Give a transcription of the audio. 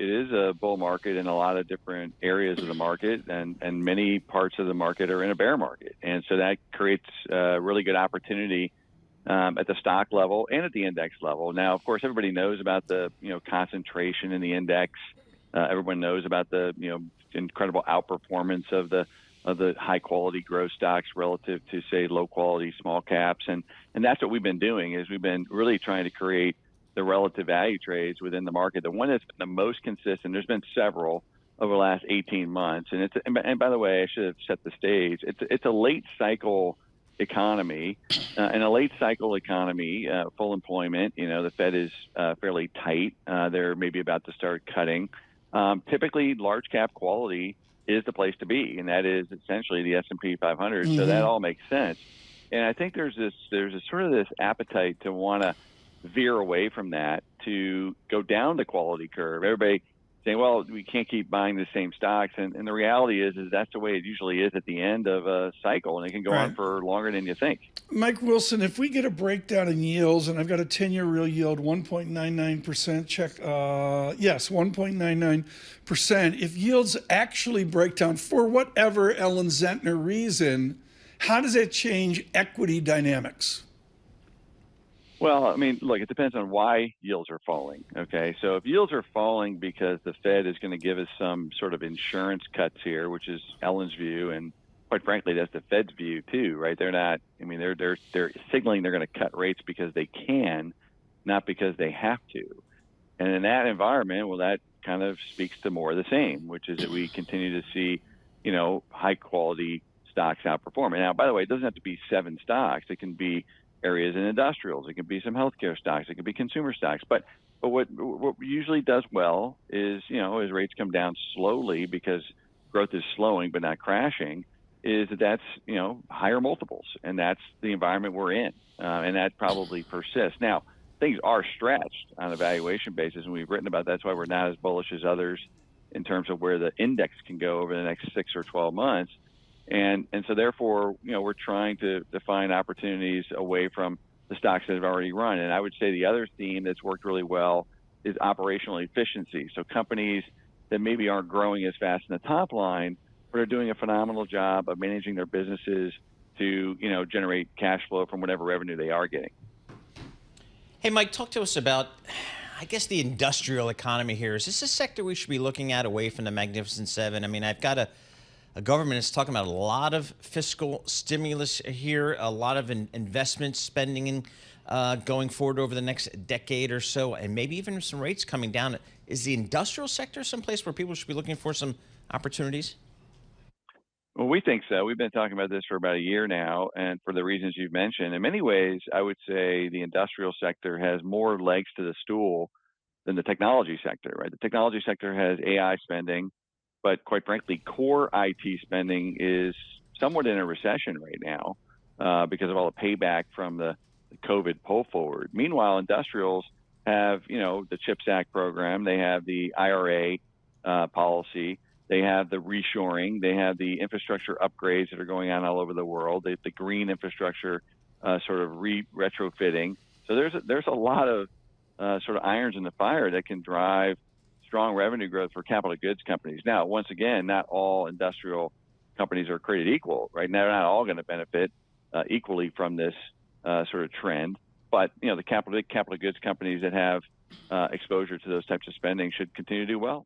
is a bull market in a lot of different areas of the market, and many parts of the market are in a bear market. And so that creates a really good opportunity at the stock level and at the index level. Now, of course, everybody knows about the concentration in the index. Everyone knows about the incredible outperformance of the high quality growth stocks relative to, say, low quality small caps, and that's what we've been doing. Is we've been really trying to create the relative value trades within the market. The one that's been the most consistent, there's been several over the last 18 months. And by the way, I should have set the stage. It's a late cycle economy. In a late cycle economy, full employment, the Fed is fairly tight. They're maybe about to start cutting. Typically, large cap quality is the place to be, and that is essentially the S&P 500. Mm-hmm. So that all makes sense. And I think there's sort of this appetite to want to veer away from that to go down the quality curve. Everybody saying, well, we can't keep buying the same stocks. And the reality is that's the way it usually is at the end of a cycle, and it can go on for longer than you think. Mike Wilson, if we get a breakdown in yields, and I've got a 10-year real yield, 1.99%, check, yes, 1.99%. If yields actually break down for whatever Ellen Zentner reason, how does that change equity dynamics? Well, I mean, look, it depends on why yields are falling, okay? So if yields are falling because the Fed is going to give us some sort of insurance cuts here, which is Ellen's view, and quite frankly, that's the Fed's view too, right? They're not, I mean, they're signaling they're going to cut rates because they can, not because they have to. And in that environment, well, that kind of speaks to more of the same, which is that we continue to see, high quality stocks outperform. And now, by the way, it doesn't have to be 7 stocks. It can be areas in industrials. It can be some healthcare stocks. It can be consumer stocks. But what usually does well is, as rates come down slowly because growth is slowing but not crashing, is that's higher multiples, and that's the environment we're in, and that probably persists. Now, things are stretched on a valuation basis, and we've written about that. That's why we're not as bullish as others in terms of where the index can go over the next 6 or 12 months. And so therefore, we're trying to find opportunities away from the stocks that have already run. And I would say the other theme that's worked really well is operational efficiency. So companies that maybe aren't growing as fast in the top line, but are doing a phenomenal job of managing their businesses to, generate cash flow from whatever revenue they are getting. Hey, Mike, talk to us about, I guess, the industrial economy here. Is this a sector we should be looking at away from the Magnificent Seven? I mean, I've got a government is talking about a lot of fiscal stimulus here, a lot of investment spending going forward over the next decade or so, and maybe even some rates coming down. Is the industrial sector someplace where people should be looking for some opportunities? Well, we think so. We've been talking about this for about a year now, and for the reasons you've mentioned. In many ways, I would say the industrial sector has more legs to the stool than the technology sector, right? The technology sector has AI spending, but quite frankly, core IT spending is somewhat in a recession right now because of all the payback from the COVID pull forward. Meanwhile, industrials have, the CHIPS Act program. They have the IRA policy. They have the reshoring. They have the infrastructure upgrades that are going on all over the world. The green infrastructure sort of retrofitting. So there's a lot of sort of irons in the fire that can drive strong revenue growth for capital goods companies. Now, once again, not all industrial companies are created equal, right? Now, they're not all going to benefit equally from this sort of trend, but the capital goods companies that have exposure to those types of spending should continue to do well.